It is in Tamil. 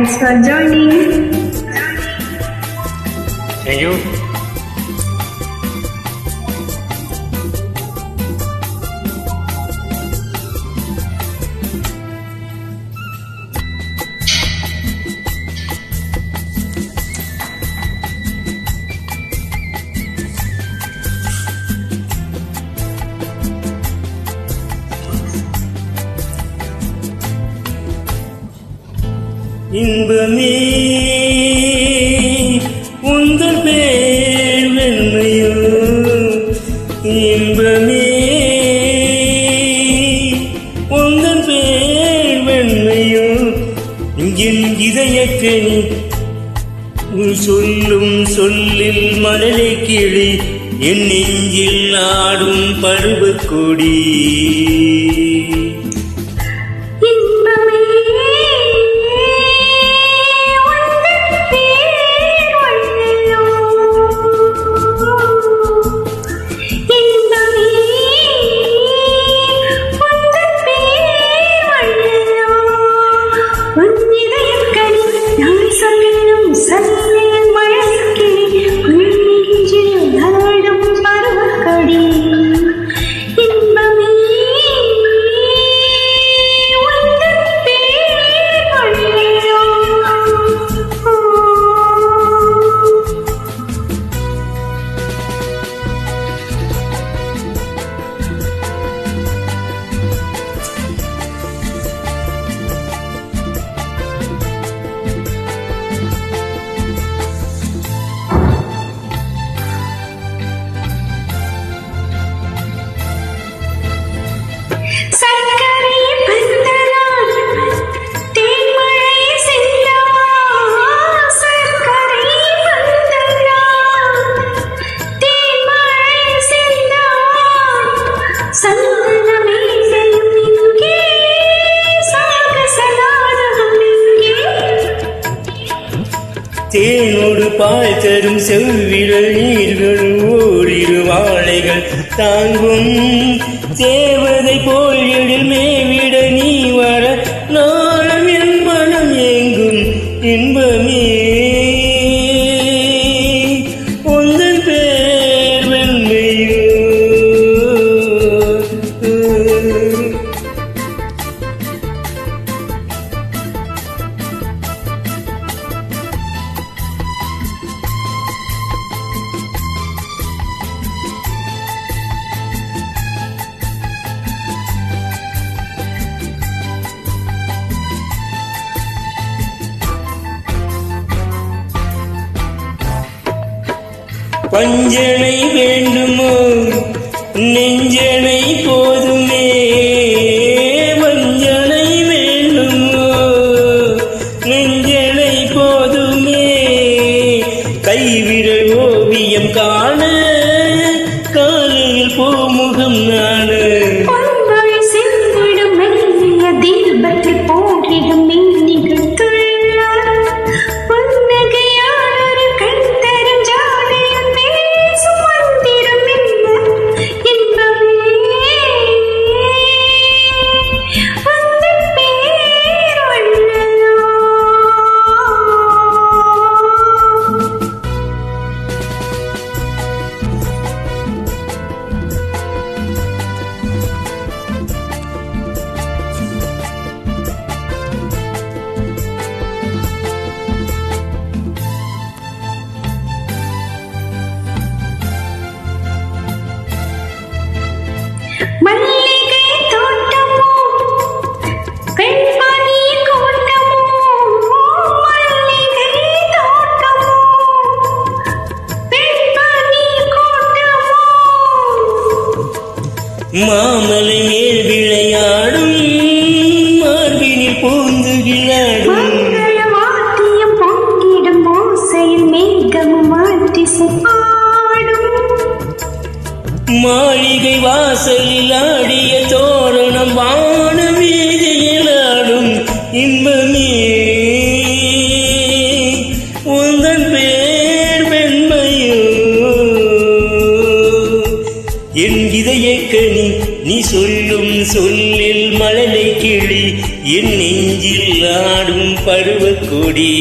Thanks for joining. Thank you. இன்பமே உந்தன் பேர் வெண்மையோ, இன்பமே உந்தன் பேர் வெண்மையோ, என் இதயக்கனி சொல்லும் சொல்லில் மலரை கிளி, என் நெஞ்சில் ஆடும் பருவக்கொடி. தேனோடு பால் தரும் செவ்விரல் நீர்கள் ஓரிரு வாழைகள் தாங்கும் தேவதை போல் எழில் மேவிட நீ வர நாளும் என் மனம் எங்கும் இன்பமே உந்தன் பேர் வெண்மையோ. பஞ்சனை வேண்டுமோ நெஞ்சனை போதுமே, வஞ்சனை வேண்டுமோ நெஞ்சனை போதுமே, கைவிரல் ஓவியம் காண காலையில் பூமுகம் நாடு. மாமலை மேல் விளையாடும் மார்பினில் பூந்து விளையாடும் பொங்கிடும் ஓசையில் மேகமும் மாளிகை வாசலில் ஆடிய தோரணம் வான வீதியில் ஆடும் இன்பமே உந்தன் பேர் வெண்மையோ. என் இதயக்கனி நீ சொல்லும் சொல்லில் மழலை கிளி என் நெஞ்சில் ஆடும் பருவக்கொடி